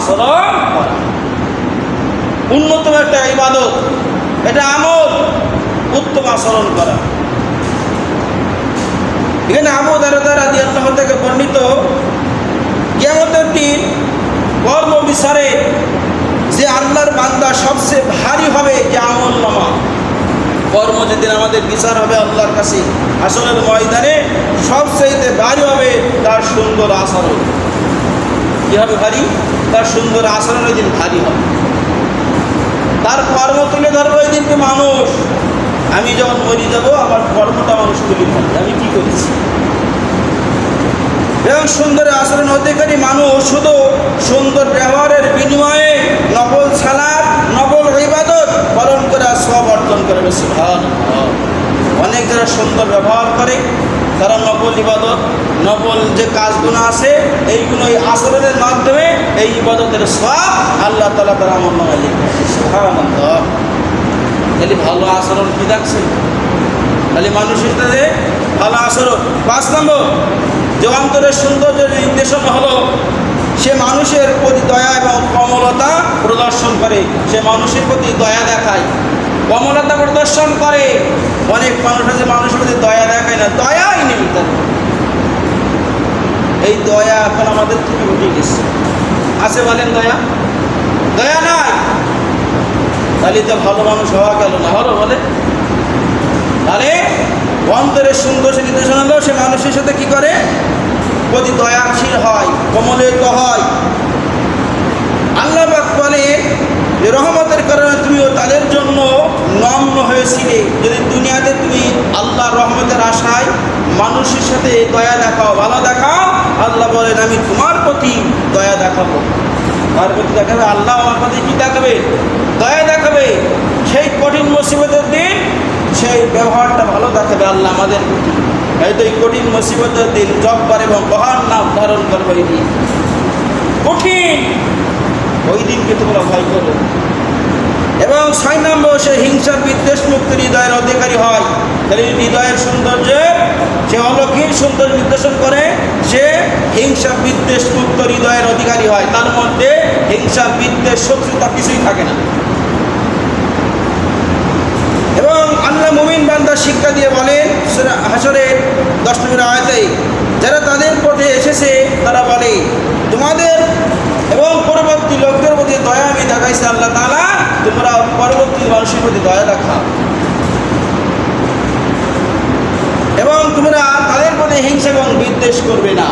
আচরণ করা। উন্নতম একটা ইবাদত, এটা আমল, উত্তম আচরণ করা। এখানে আবু দারদা রাদিয়াল্লাহু থেকে বর্ণিত, কিয়ামতের দিন কর্ম বিচারে যে আল্লাহর বান্দা সবচেয়ে ভারী হবে, যে আমল নামা কর্ম যেদিন আমাদের বিচার হবে আল্লাহর কাছে আসরের ময়দানে, সবচেয়ে ভারী হবে তার সুন্দর আচরণ। কী হবে ভারী? তার সুন্দর আচরণ ওই দিন ভারী হবে। তার কর্ম তুলে ধরবে ওই দিনকে মানুষ। আমি যখন মরে যাব আমার কর্মটা মানুষ তুলে ধরবে, আমি কী করেছি। এবং সুন্দর আচরণ অধিকারী মানুষ শুধু সুন্দর ব্যবহারের বিনিময়ে নফল সালাত, নফল ইবাদত পালন করে সওয়াব অর্জন করবে। সুবহানাল্লাহ। অনেক যারা সুন্দর ব্যবহার করে, তারা নফল ইবাদত, নফল যে কাজগুলো আছে এইগুলো এই আচরণের মাধ্যমে এই ইবাদতের সওয়াব আল্লাহ তাআলা তার আমলনামায় লিখবে। সুবহানাল্লাহ। তাহলে ভালো আচরণ কি দেখছেন? তাহলে মানুষের সাথে ভালো আচরণ। 5 নম্বর, যে অন্তরের সৌন্দর্যের নির্দেশনা হলো সে মানুষের প্রতি দয়া এবং কমলতা প্রদর্শন করে। সে মানুষের প্রতি দয়া দেখায়, কমলতা প্রদর্শন করে। অনেক মানুষ আছে মানুষের প্রতি দয়া দেখায় না, দয়াই নেই তার। এই দয়া এখন আমাদের থেকে উঠে গেছে। আছে বলেন দয়া? দয়া নাই, তাহলে তো ভালো মানুষ হওয়া গেল না। হলো বলে? তাহলে অন্তরের সৌন্দর্য নির্দেশনা হলো সে মানুষের সাথে কি করে? প্রতি দয়াশীল হয়, কমলিত হয়। আল্লাহ পাক বলে যে রহমতের কারণে তুমিও তাদের জন্য নম্র হয়েছিলে। যদি দুনিয়াতে তুমি আল্লাহর রহমতের আশায় মানুষের সাথে দয়া দেখাও, ভালো দেখাও, আল্লাহ বলেন আমি তোমার প্রতি দয়া দেখাবো। তার প্রতি দেখাবে আল্লাহ, আমার প্রতি কী দেখাবে? দয়া দেখাবে। সেই কঠিন মুসিবতের দিন সেই ব্যবহারটা ভালো দেখাবে আল্লাহ আমাদের প্রতি। হয়তো এই কঠিন মুসিবতের দিন জব্বার এবং মহান নাম ধারণ করবে। এই দিন কঠিন, ওই দিনকে তোমরা ভয় করো। এবং 6 নম্বর, সে হিংসা বিদ্বেষ মুক্ত হৃদয়ের অধিকারী হয়। তাহলে হৃদয়ের সৌন্দর্য সে অলৌকিক সৌন্দর্য নির্দেশন করে, সে হিংসা বিদ্বেষ মুক্ত হৃদয়ের অধিকারী হয়। তার মধ্যে হিংসা বিদ্বেষ শত্রুতা কিছুই থাকে না। এবং আল্লাহ মুমিন বান্দা শিক্ষা দিয়ে বলেন সূরা হাশরের 10 নম্বর আয়াতে, যারা তাদের পথে এসেছে তারা বলে তোমাদের এবং পরবর্তী লোকদের প্রতি দয়া আমি দেখাইছি আল্লাহ তাআলা, তোমরা পরবর্তী মানুষের প্রতি দয়া দেখাও এবং তোমরা তাদের প্রতি হিংসা এবং বিদ্বেষ করবে না।